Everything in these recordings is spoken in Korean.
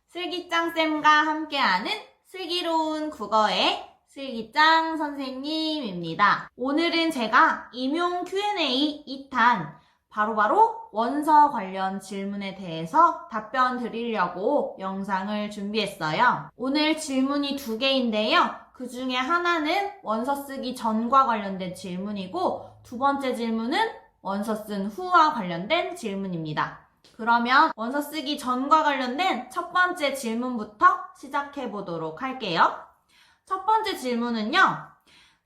슬기짱쌤과 함께하는 슬기로운 국어의 슬기짱 선생님입니다. 오늘은 제가 임용 Q&A 2탄 바로바로 원서 관련 질문에 대해서 답변 드리려고 영상을 준비했어요. 오늘 질문이 2개인데요. 그 중에 하나는 원서 쓰기 전과 관련된 질문이고 두 번째 질문은 원서 쓴 후와 관련된 질문입니다. 그러면 원서 쓰기 전과 관련된 첫 번째 질문부터 시작해 보도록 할게요. 첫 번째 질문은요.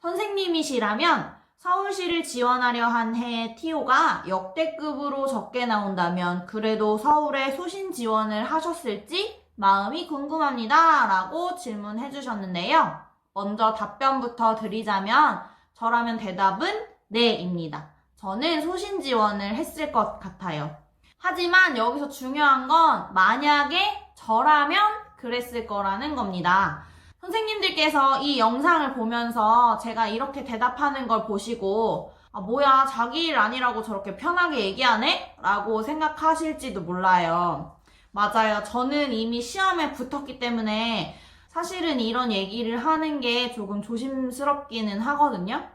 선생님이시라면 서울시를 지원하려 한 해의 TO가 역대급으로 적게 나온다면 그래도 서울에 소신 지원을 하셨을지 마음이 궁금합니다. 라고 질문해 주셨는데요. 먼저 답변부터 드리자면 저라면 대답은 네입니다. 저는 소신 지원을 했을 것 같아요. 하지만 여기서 중요한 건 만약에 저라면 그랬을 거라는 겁니다. 선생님들께서 이 영상을 보면서 제가 이렇게 대답하는 걸 보시고 뭐야 자기 일 아니라고 저렇게 편하게 얘기하네? 라고 생각하실지도 몰라요. 맞아요. 저는 이미 시험에 붙었기 때문에 사실은 이런 얘기를 하는 게 조금 조심스럽기는 하거든요.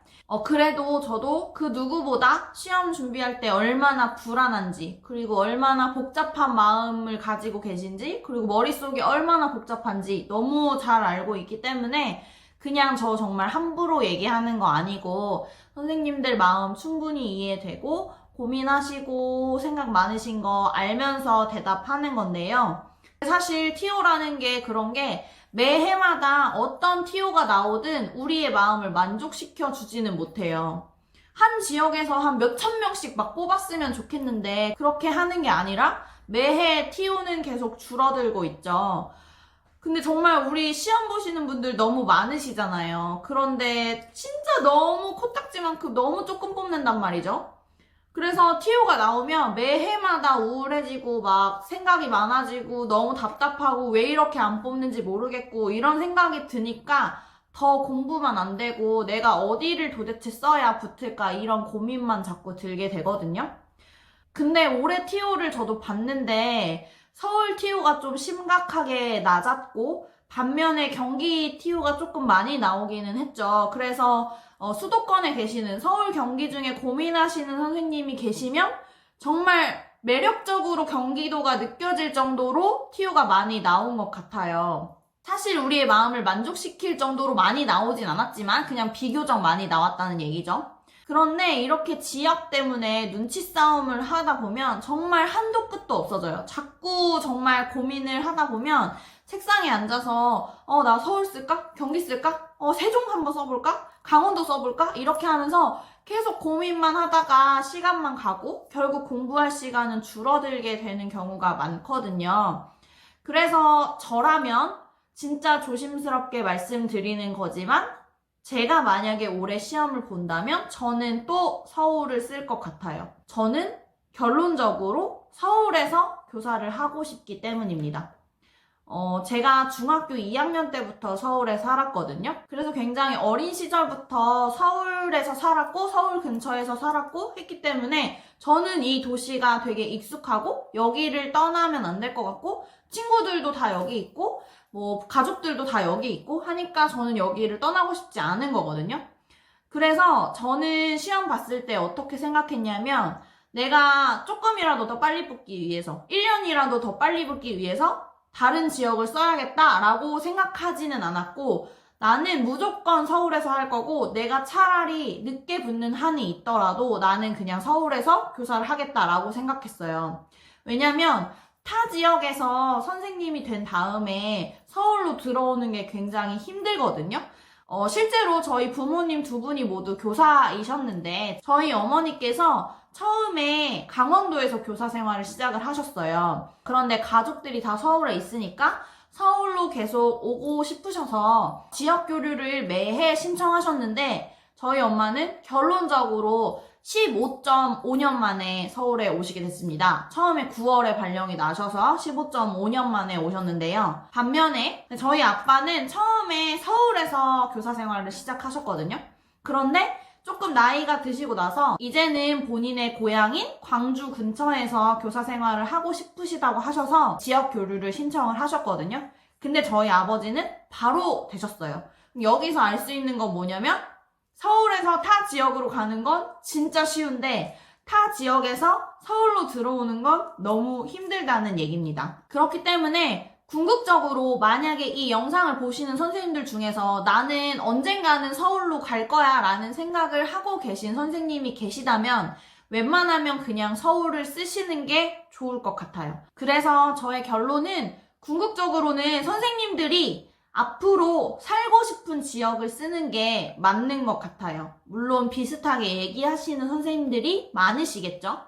그래도 저도 그 누구보다 시험 준비할 때 얼마나 불안한지, 그리고 얼마나 복잡한 마음을 가지고 계신지, 그리고 머릿속이 얼마나 복잡한지 너무 잘 알고 있기 때문에 그냥 저 정말 함부로 얘기하는 거 아니고 선생님들 마음 충분히 이해되고 고민하시고 생각 많으신 거 알면서 대답하는 건데요. 사실 TO라는 게 그런 게 매해마다 어떤 TO가 나오든 우리의 마음을 만족시켜 주지는 못해요. 한 지역에서 한 몇천 명씩 막 뽑았으면 좋겠는데 그렇게 하는 게 아니라 매해 TO는 계속 줄어들고 있죠. 근데 정말 우리 시험 보시는 분들 너무 많으시잖아요. 그런데 진짜 너무 코딱지만큼 너무 조금 뽑는단 말이죠. 그래서 TO가 나오면 매해마다 우울해지고 막 생각이 많아지고 너무 답답하고 왜 이렇게 안 뽑는지 모르겠고 이런 생각이 드니까 더 공부만 안 되고 내가 어디를 도대체 써야 붙을까 이런 고민만 자꾸 들게 되거든요. 근데 올해 TO를 저도 봤는데 서울 TO가 좀 심각하게 낮았고 반면에 경기 TO가 조금 많이 나오기는 했죠. 그래서 수도권에 계시는 서울 경기 중에 고민하시는 선생님이 계시면 정말 매력적으로 경기도가 느껴질 정도로 TO가 많이 나온 것 같아요. 사실 우리의 마음을 만족시킬 정도로 많이 나오진 않았지만 그냥 비교적 많이 나왔다는 얘기죠. 그런데 이렇게 지역 때문에 눈치 싸움을 하다 보면 정말 한도 끝도 없어져요. 자꾸 정말 고민을 하다 보면 책상에 앉아서 나 서울 쓸까? 경기 쓸까? 세종 한번 써볼까? 강원도 써볼까? 이렇게 하면서 계속 고민만 하다가 시간만 가고 결국 공부할 시간은 줄어들게 되는 경우가 많거든요. 그래서 저라면 진짜 조심스럽게 말씀드리는 거지만 제가 만약에 올해 시험을 본다면 저는 또 서울을 쓸 것 같아요. 저는 결론적으로 서울에서 교사를 하고 싶기 때문입니다. 제가 중학교 2학년 때부터 서울에 살았거든요. 그래서 굉장히 어린 시절부터 서울에서 살았고 서울 근처에서 살았고 했기 때문에 저는 이 도시가 되게 익숙하고 여기를 떠나면 안 될 것 같고 친구들도 다 여기 있고 가족들도 다 여기 있고 하니까 저는 여기를 떠나고 싶지 않은 거거든요. 그래서 저는 시험 봤을 때 어떻게 생각했냐면 내가 조금이라도 더 빨리 붙기 위해서 1년이라도 더 빨리 붙기 위해서 다른 지역을 써야겠다라고 생각하지는 않았고 나는 무조건 서울에서 할 거고 내가 차라리 늦게 붙는 한이 있더라도 나는 그냥 서울에서 교사를 하겠다라고 생각했어요. 왜냐면 타 지역에서 선생님이 된 다음에 서울로 들어오는 게 굉장히 힘들거든요. 실제로 저희 부모님 두 분이 모두 교사이셨는데 저희 어머니께서 처음에 강원도에서 교사 생활을 시작을 하셨어요. 그런데 가족들이 다 서울에 있으니까 서울로 계속 오고 싶으셔서 지역 교류를 매해 신청하셨는데 저희 엄마는 결론적으로 15.5년 만에 서울에 오시게 됐습니다. 처음에 9월에 발령이 나셔서 15.5년 만에 오셨는데요. 반면에 저희 아빠는 처음에 서울에서 교사 생활을 시작하셨거든요. 그런데 조금 나이가 드시고 나서 이제는 본인의 고향인 광주 근처에서 교사 생활을 하고 싶으시다고 하셔서 지역 교류를 신청을 하셨거든요. 근데 저희 아버지는 바로 되셨어요. 여기서 알 수 있는 건 뭐냐면 서울에서 타 지역으로 가는 건 진짜 쉬운데 타 지역에서 서울로 들어오는 건 너무 힘들다는 얘기입니다. 그렇기 때문에 궁극적으로 만약에 이 영상을 보시는 선생님들 중에서 나는 언젠가는 서울로 갈 거야 라는 생각을 하고 계신 선생님이 계시다면 웬만하면 그냥 서울을 쓰시는 게 좋을 것 같아요. 그래서 저의 결론은 궁극적으로는 선생님들이 앞으로 살고 싶은 지역을 쓰는 게 맞는 것 같아요. 물론 비슷하게 얘기하시는 선생님들이 많으시겠죠?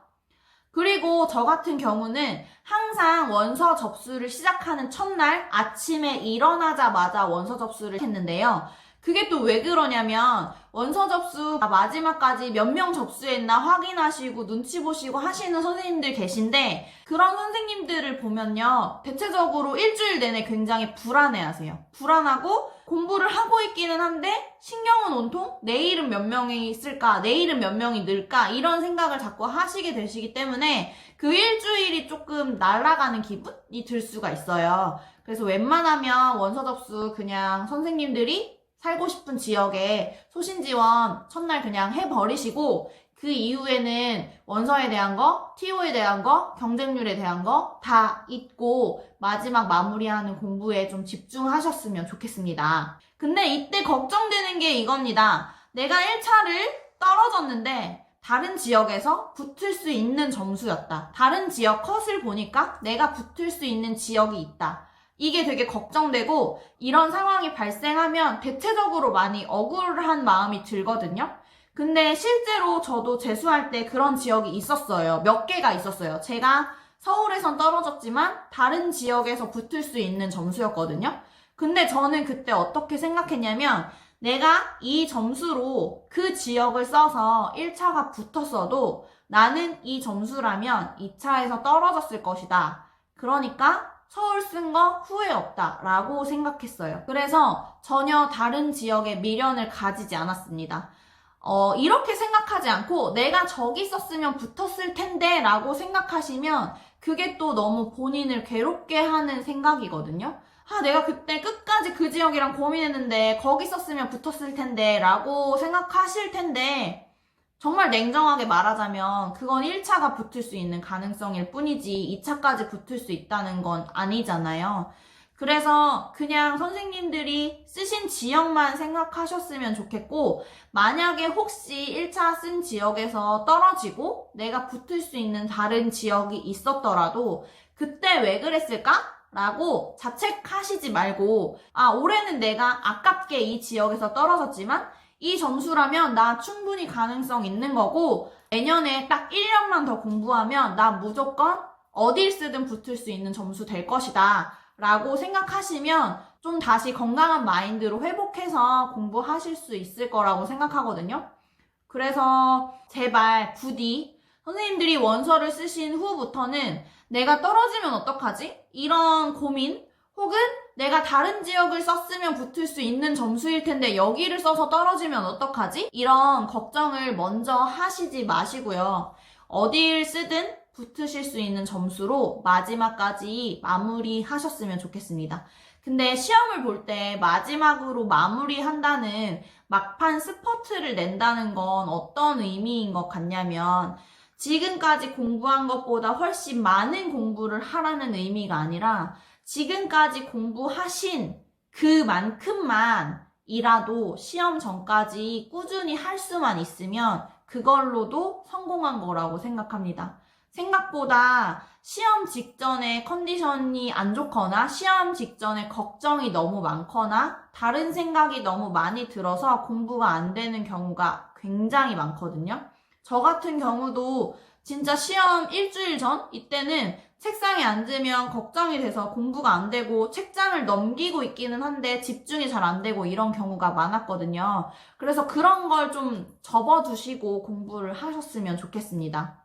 그리고 저 같은 경우는 항상 원서 접수를 시작하는 첫날 아침에 일어나자마자 원서 접수를 했는데요. 그게 또 왜 그러냐면 원서 접수 마지막까지 몇 명 접수했나 확인하시고 눈치 보시고 하시는 선생님들 계신데 그런 선생님들을 보면요. 대체적으로 일주일 내내 굉장히 불안해하세요. 불안하고 공부를 하고 있기는 한데 신경은 온통 내일은 몇 명이 있을까? 내일은 몇 명이 늘까? 이런 생각을 자꾸 하시게 되시기 때문에 그 일주일이 조금 날아가는 기분이 들 수가 있어요. 그래서 웬만하면 원서 접수 그냥 선생님들이 살고 싶은 지역에 소신 지원 첫날 그냥 해버리시고 그 이후에는 원서에 대한 거, TO에 대한 거, 경쟁률에 대한 거 다 잊고 마지막 마무리하는 공부에 좀 집중하셨으면 좋겠습니다. 근데 이때 걱정되는 게 이겁니다. 내가 1차를 떨어졌는데 다른 지역에서 붙을 수 있는 점수였다. 다른 지역 컷을 보니까 내가 붙을 수 있는 지역이 있다. 이게 되게 걱정되고 이런 상황이 발생하면 대체적으로 많이 억울한 마음이 들거든요. 근데 실제로 저도 재수할 때 그런 지역이 있었어요. 몇 개가 있었어요. 제가 서울에선 떨어졌지만 다른 지역에서 붙을 수 있는 점수였거든요. 근데 저는 그때 어떻게 생각했냐면 내가 이 점수로 그 지역을 써서 1차가 붙었어도 나는 이 점수라면 2차에서 떨어졌을 것이다. 그러니까 서울 쓴 거 후회 없다 라고 생각했어요. 그래서 전혀 다른 지역에 미련을 가지지 않았습니다. 이렇게 생각하지 않고 내가 저기 썼으면 붙었을 텐데 라고 생각하시면 그게 또 너무 본인을 괴롭게 하는 생각이거든요. 내가 그때 끝까지 그 지역이랑 고민했는데 거기 썼으면 붙었을 텐데 라고 생각하실 텐데 정말 냉정하게 말하자면 그건 1차가 붙을 수 있는 가능성일 뿐이지 2차까지 붙을 수 있다는 건 아니잖아요. 그래서 그냥 선생님들이 쓰신 지역만 생각하셨으면 좋겠고 만약에 혹시 1차 쓴 지역에서 떨어지고 내가 붙을 수 있는 다른 지역이 있었더라도 그때 왜 그랬을까? 라고 자책하시지 말고 올해는 내가 아깝게 이 지역에서 떨어졌지만 이 점수라면 나 충분히 가능성 있는 거고 내년에 딱 1년만 더 공부하면 나 무조건 어딜 쓰든 붙을 수 있는 점수 될 것이다 라고 생각하시면 좀 다시 건강한 마인드로 회복해서 공부하실 수 있을 거라고 생각하거든요. 그래서 제발 부디 선생님들이 원서를 쓰신 후부터는 내가 떨어지면 어떡하지? 이런 고민 혹은 내가 다른 지역을 썼으면 붙을 수 있는 점수일 텐데 여기를 써서 떨어지면 어떡하지? 이런 걱정을 먼저 하시지 마시고요. 어딜 쓰든 붙으실 수 있는 점수로 마지막까지 마무리하셨으면 좋겠습니다. 근데 시험을 볼 때 마지막으로 마무리한다는 막판 스퍼트를 낸다는 건 어떤 의미인 것 같냐면 지금까지 공부한 것보다 훨씬 많은 공부를 하라는 의미가 아니라 지금까지 공부하신 그만큼만이라도 시험 전까지 꾸준히 할 수만 있으면 그걸로도 성공한 거라고 생각합니다. 생각보다 시험 직전에 컨디션이 안 좋거나 시험 직전에 걱정이 너무 많거나 다른 생각이 너무 많이 들어서 공부가 안 되는 경우가 굉장히 많거든요. 저 같은 경우도 진짜 시험 일주일 전 이때는 책상에 앉으면 걱정이 돼서 공부가 안 되고 책장을 넘기고 있기는 한데 집중이 잘 안 되고 이런 경우가 많았거든요. 그래서 그런 걸 좀 접어두시고 공부를 하셨으면 좋겠습니다.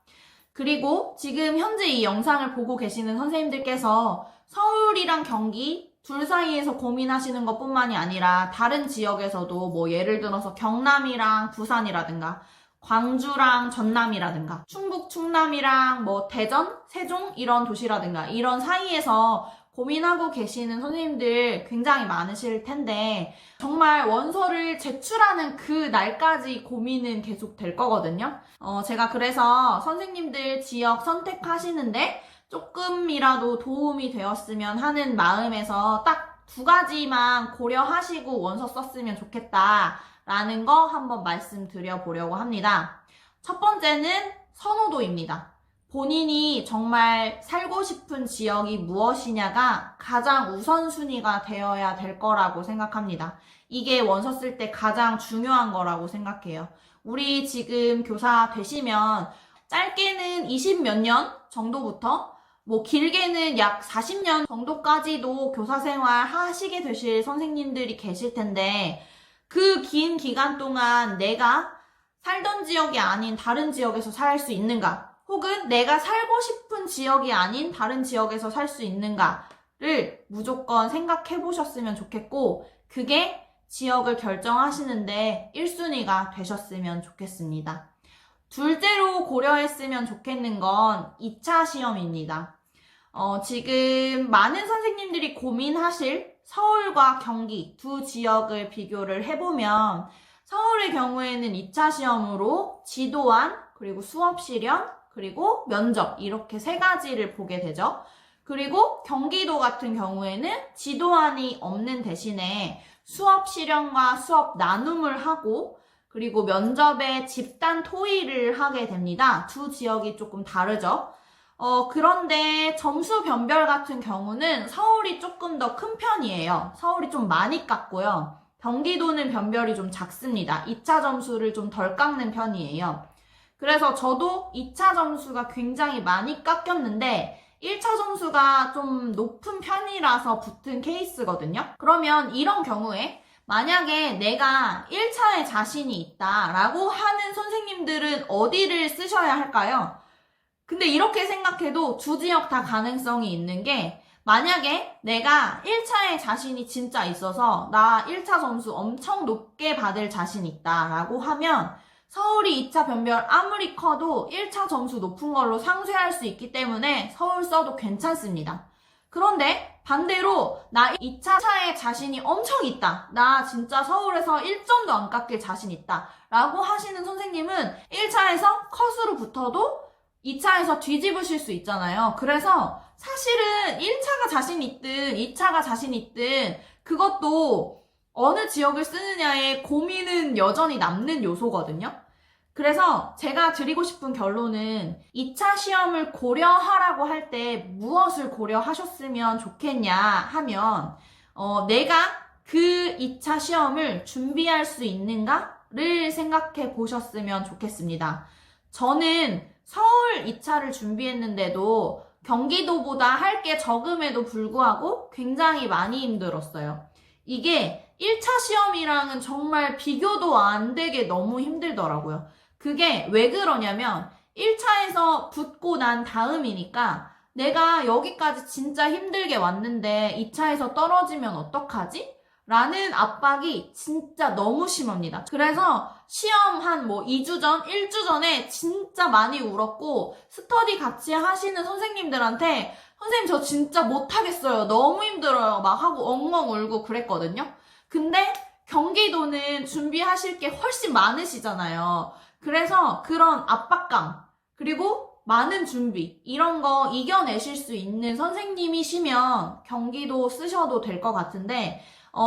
그리고 지금 현재 이 영상을 보고 계시는 선생님들께서 서울이랑 경기 둘 사이에서 고민하시는 것뿐만이 아니라 다른 지역에서도 뭐 예를 들어서 경남이랑 부산이라든가 광주랑 전남이라든가 충북 충남이랑 뭐 대전, 세종 이런 도시라든가 이런 사이에서 고민하고 계시는 선생님들 굉장히 많으실 텐데 정말 원서를 제출하는 그 날까지 고민은 계속 될 거거든요. 제가 그래서 선생님들 지역 선택하시는데 조금이라도 도움이 되었으면 하는 마음에서 딱 2가지만 고려하시고 원서 썼으면 좋겠다라는 거 한번 말씀드려 보려고 합니다. 첫 번째는 선호도입니다. 본인이 정말 살고 싶은 지역이 무엇이냐가 가장 우선순위가 되어야 될 거라고 생각합니다. 이게 원서 쓸 때 가장 중요한 거라고 생각해요. 우리 지금 교사 되시면 짧게는 20몇 년 정도부터 뭐 길게는 약 40년 정도까지도 교사 생활 하시게 되실 선생님들이 계실 텐데 그 긴 기간 동안 내가 살던 지역이 아닌 다른 지역에서 살 수 있는가? 혹은 내가 살고 싶은 지역이 아닌 다른 지역에서 살 수 있는가를 무조건 생각해 보셨으면 좋겠고 그게 지역을 결정하시는데 1순위가 되셨으면 좋겠습니다. 둘째로 고려했으면 좋겠는 건 2차 시험입니다. 지금 많은 선생님들이 고민하실 서울과 경기 두 지역을 비교를 해보면 서울의 경우에는 2차 시험으로 지도안, 그리고 수업 실현, 그리고 면접 이렇게 3가지를 보게 되죠. 그리고 경기도 같은 경우에는 지도안이 없는 대신에 수업 실현과 수업 나눔을 하고 그리고 면접에 집단 토의를 하게 됩니다. 두 지역이 조금 다르죠. 그런데 점수 변별 같은 경우는 서울이 조금 더 큰 편이에요. 서울이 좀 많이 깎고요. 경기도는 변별이 좀 작습니다. 2차 점수를 좀 덜 깎는 편이에요. 그래서 저도 2차 점수가 굉장히 많이 깎였는데 1차 점수가 좀 높은 편이라서 붙은 케이스거든요. 그러면 이런 경우에 만약에 내가 1차에 자신이 있다라고 하는 선생님들은 어디를 쓰셔야 할까요? 근데 이렇게 생각해도 두 지역 다 가능성이 있는 게 만약에 내가 1차에 자신이 진짜 있어서 나 1차 점수 엄청 높게 받을 자신 있다라고 하면 서울이 2차 변별 아무리 커도 1차 점수 높은 걸로 상쇄할 수 있기 때문에 서울 써도 괜찮습니다. 그런데 반대로 나 2차에 자신이 엄청 있다. 나 진짜 서울에서 1점도 안 깎일 자신 있다. 라고 하시는 선생님은 1차에서 컷으로 붙어도 2차에서 뒤집으실 수 있잖아요. 그래서 사실은 1차가 자신 있든 2차가 자신 있든 그것도 어느 지역을 쓰느냐에 고민은 여전히 남는 요소거든요. 그래서 제가 드리고 싶은 결론은 2차 시험을 고려하라고 할 때 무엇을 고려하셨으면 좋겠냐 하면 내가 그 2차 시험을 준비할 수 있는가를 생각해 보셨으면 좋겠습니다. 저는 서울 2차를 준비했는데도 경기도보다 할 게 적음에도 불구하고 굉장히 많이 힘들었어요. 이게 1차 시험이랑은 정말 비교도 안 되게 너무 힘들더라고요. 그게 왜 그러냐면 1차에서 붙고 난 다음이니까 내가 여기까지 진짜 힘들게 왔는데 2차에서 떨어지면 어떡하지? 라는 압박이 진짜 너무 심합니다. 그래서 시험 한 2주 전, 1주 전에 진짜 많이 울었고 스터디 같이 하시는 선생님들한테 선생님 저 진짜 못하겠어요. 너무 힘들어요. 막 하고 엉엉 울고 그랬거든요. 근데 경기도는 준비하실 게 훨씬 많으시잖아요. 그래서 그런 압박감 그리고 많은 준비 이런 거 이겨내실 수 있는 선생님이시면 경기도 쓰셔도 될 것 같은데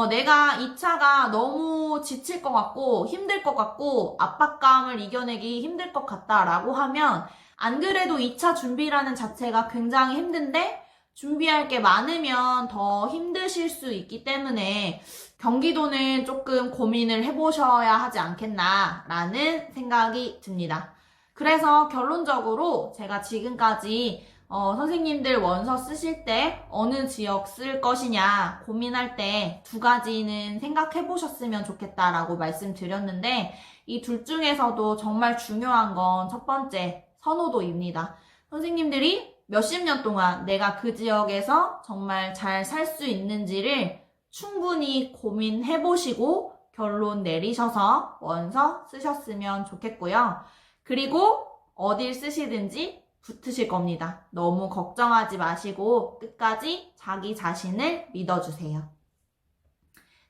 내가 2차가 너무 지칠 것 같고 힘들 것 같고 압박감을 이겨내기 힘들 것 같다라고 하면 안 그래도 2차 준비라는 자체가 굉장히 힘든데 준비할 게 많으면 더 힘드실 수 있기 때문에 경기도는 조금 고민을 해보셔야 하지 않겠나라는 생각이 듭니다. 그래서 결론적으로 제가 지금까지 선생님들 원서 쓰실 때 어느 지역 쓸 것이냐 고민할 때 2가지는 생각해 보셨으면 좋겠다라고 말씀드렸는데 이 둘 중에서도 정말 중요한 건 첫 번째 선호도입니다. 선생님들이 몇십 년 동안 내가 그 지역에서 정말 잘 살 수 있는지를 충분히 고민해보시고 결론 내리셔서 원서 쓰셨으면 좋겠고요. 그리고 어딜 쓰시든지 붙으실 겁니다. 너무 걱정하지 마시고 끝까지 자기 자신을 믿어주세요.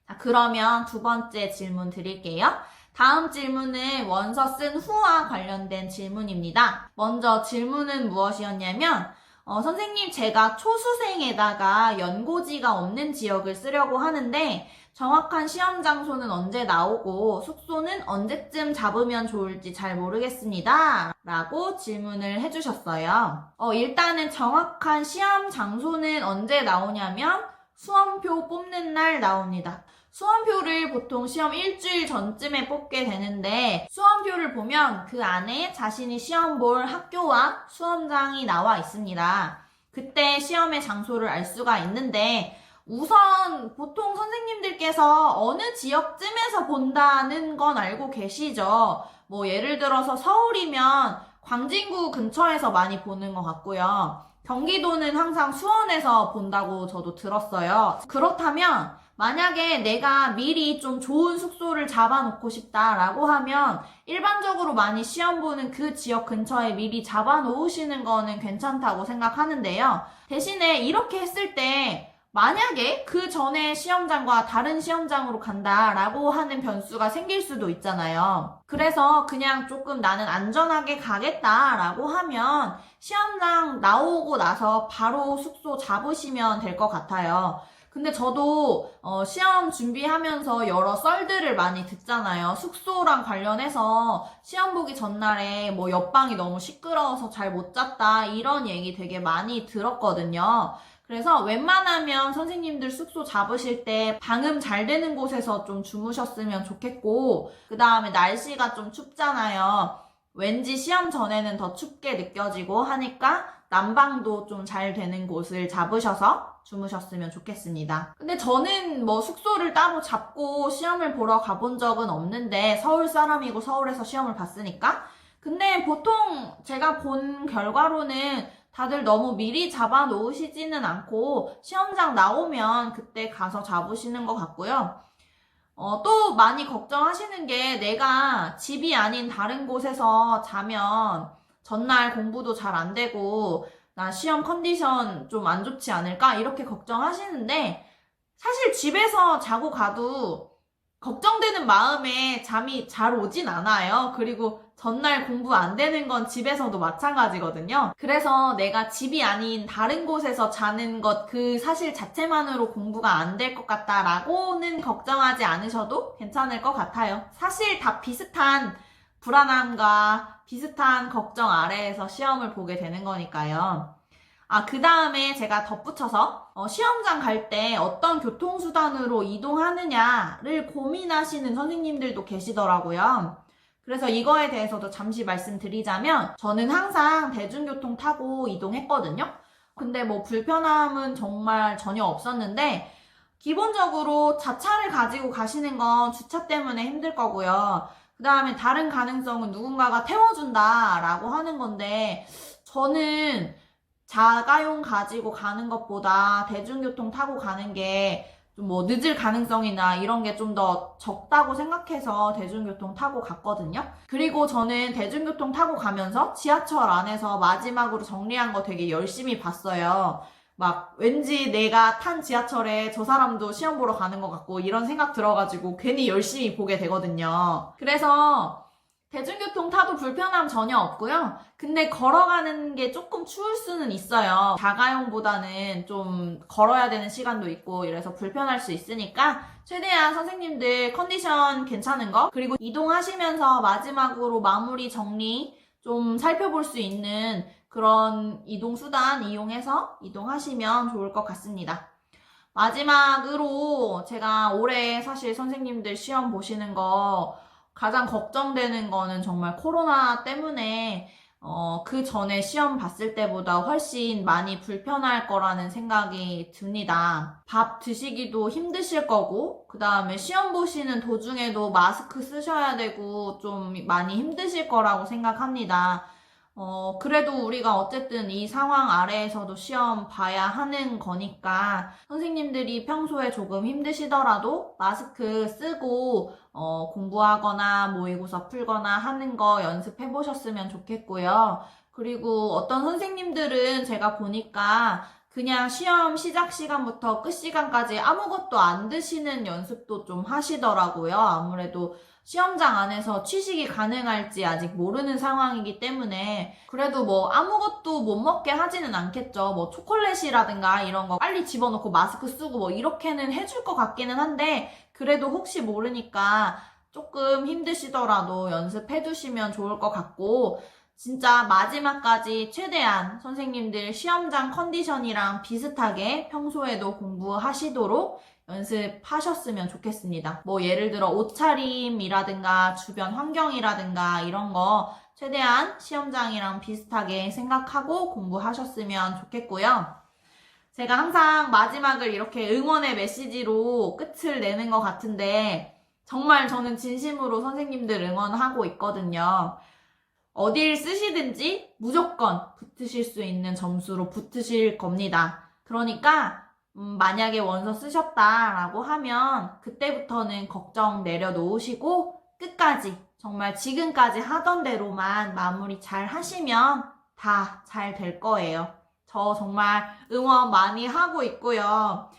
자, 그러면 두 번째 질문 드릴게요. 다음 질문은 원서 쓴 후와 관련된 질문입니다. 먼저 질문은 무엇이었냐면 선생님, 제가 초수생에다가 연고지가 없는 지역을 쓰려고 하는데 정확한 시험 장소는 언제 나오고 숙소는 언제쯤 잡으면 좋을지 잘 모르겠습니다. 라고 질문을 해주셨어요. 일단은 정확한 시험 장소는 언제 나오냐면 수험표 뽑는 날 나옵니다. 수험표를 보통 시험 일주일 전쯤에 뽑게 되는데 수험표를 보면 그 안에 자신이 시험 볼 학교와 수험장이 나와 있습니다. 그때 시험의 장소를 알 수가 있는데 우선 보통 선생님들께서 어느 지역쯤에서 본다는 건 알고 계시죠? 뭐 예를 들어서 서울이면 광진구 근처에서 많이 보는 것 같고요. 경기도는 항상 수원에서 본다고 저도 들었어요. 그렇다면 만약에 내가 미리 좀 좋은 숙소를 잡아놓고 싶다라고 하면 일반적으로 많이 시험 보는 그 지역 근처에 미리 잡아놓으시는 거는 괜찮다고 생각하는데요. 대신에 이렇게 했을 때 만약에 그 전에 시험장과 다른 시험장으로 간다라고 하는 변수가 생길 수도 있잖아요. 그래서 그냥 조금 나는 안전하게 가겠다라고 하면 시험장 나오고 나서 바로 숙소 잡으시면 될 것 같아요. 근데 저도 시험 준비하면서 여러 썰들을 많이 듣잖아요. 숙소랑 관련해서 시험 보기 전날에 뭐 옆방이 너무 시끄러워서 잘 못 잤다 이런 얘기 되게 많이 들었거든요. 그래서 웬만하면 선생님들 숙소 잡으실 때 방음 잘 되는 곳에서 좀 주무셨으면 좋겠고 그 다음에 날씨가 좀 춥잖아요. 왠지 시험 전에는 더 춥게 느껴지고 하니까 난방도 좀 잘 되는 곳을 잡으셔서 주무셨으면 좋겠습니다. 근데 저는 뭐 숙소를 따로 잡고 시험을 보러 가본 적은 없는데 서울 사람이고 서울에서 시험을 봤으니까 근데 보통 제가 본 결과로는 다들 너무 미리 잡아 놓으시지는 않고 시험장 나오면 그때 가서 잡으시는 것 같고요. 또 많이 걱정하시는 게 내가 집이 아닌 다른 곳에서 자면 전날 공부도 잘 안 되고 나 시험 컨디션 좀 안 좋지 않을까? 이렇게 걱정하시는데 사실 집에서 자고 가도 걱정되는 마음에 잠이 잘 오진 않아요. 그리고 전날 공부 안 되는 건 집에서도 마찬가지거든요. 그래서 내가 집이 아닌 다른 곳에서 자는 것 그 사실 자체만으로 공부가 안 될 것 같다라고는 걱정하지 않으셔도 괜찮을 것 같아요. 사실 다 비슷한 불안함과 비슷한 걱정 아래에서 시험을 보게 되는 거니까요. 그 다음에 제가 덧붙여서 시험장 갈 때 어떤 교통수단으로 이동하느냐를 고민하시는 선생님들도 계시더라고요. 그래서 이거에 대해서도 잠시 말씀드리자면 저는 항상 대중교통 타고 이동했거든요. 근데 뭐 불편함은 정말 전혀 없었는데 기본적으로 자차를 가지고 가시는 건 주차 때문에 힘들 거고요. 그 다음에 다른 가능성은 누군가가 태워준다라고 하는 건데 저는 자가용 가지고 가는 것보다 대중교통 타고 가는 게 좀 뭐 늦을 가능성이나 이런 게 좀 더 적다고 생각해서 대중교통 타고 갔거든요. 그리고 저는 대중교통 타고 가면서 지하철 안에서 마지막으로 정리한 거 되게 열심히 봤어요. 막 왠지 내가 탄 지하철에 저 사람도 시험 보러 가는 것 같고 이런 생각 들어가지고 괜히 열심히 보게 되거든요. 그래서 대중교통 타도 불편함 전혀 없고요. 근데 걸어가는 게 조금 추울 수는 있어요. 자가용보다는 좀 걸어야 되는 시간도 있고 이래서 불편할 수 있으니까 최대한 선생님들 컨디션 괜찮은 거 그리고 이동하시면서 마지막으로 마무리 정리 좀 살펴볼 수 있는 그런 이동수단 이용해서 이동하시면 좋을 것 같습니다. 마지막으로 제가 올해 사실 선생님들 시험 보시는 거 가장 걱정되는 거는 정말 코로나 때문에 그 전에 시험 봤을 때보다 훨씬 많이 불편할 거라는 생각이 듭니다. 밥 드시기도 힘드실 거고 그 다음에 시험 보시는 도중에도 마스크 쓰셔야 되고 좀 많이 힘드실 거라고 생각합니다. 그래도 우리가 어쨌든 이 상황 아래에서도 시험 봐야 하는 거니까 선생님들이 평소에 조금 힘드시더라도 마스크 쓰고 공부하거나 모의고사 풀거나 하는 거 연습해 보셨으면 좋겠고요. 그리고 어떤 선생님들은 제가 보니까 그냥 시험 시작 시간부터 끝 시간까지 아무것도 안 드시는 연습도 좀 하시더라고요. 아무래도 시험장 안에서 취식이 가능할지 아직 모르는 상황이기 때문에 그래도 뭐 아무것도 못 먹게 하지는 않겠죠. 뭐 초콜릿이라든가 이런 거 빨리 집어넣고 마스크 쓰고 뭐 이렇게는 해줄 것 같기는 한데 그래도 혹시 모르니까 조금 힘드시더라도 연습해 두시면 좋을 것 같고 진짜 마지막까지 최대한 선생님들 시험장 컨디션이랑 비슷하게 평소에도 공부하시도록 연습하셨으면 좋겠습니다. 뭐 예를 들어 옷차림이라든가 주변 환경이라든가 이런 거 최대한 시험장이랑 비슷하게 생각하고 공부하셨으면 좋겠고요. 제가 항상 마지막을 이렇게 응원의 메시지로 끝을 내는 것 같은데 정말 저는 진심으로 선생님들 응원하고 있거든요. 어딜 쓰시든지 무조건 붙으실 수 있는 점수로 붙으실 겁니다. 그러니까 만약에 원서 쓰셨다라고 하면 그때부터는 걱정 내려놓으시고 끝까지 정말 지금까지 하던 대로만 마무리 잘 하시면 다 잘 될 거예요. 저 정말 응원 많이 하고 있고요.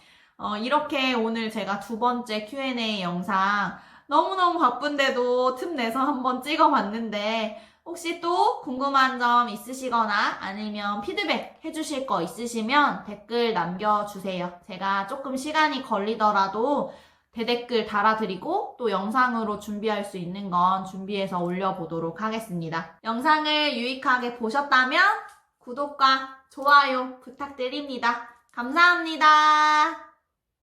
이렇게 오늘 제가 두 번째 Q&A 영상 너무너무 바쁜데도 틈 내서 한번 찍어봤는데 혹시 또 궁금한 점 있으시거나 아니면 피드백 해주실 거 있으시면 댓글 남겨주세요. 제가 조금 시간이 걸리더라도 대댓글 달아드리고 또 영상으로 준비할 수 있는 건 준비해서 올려보도록 하겠습니다. 영상을 유익하게 보셨다면 구독과 좋아요 부탁드립니다. 감사합니다.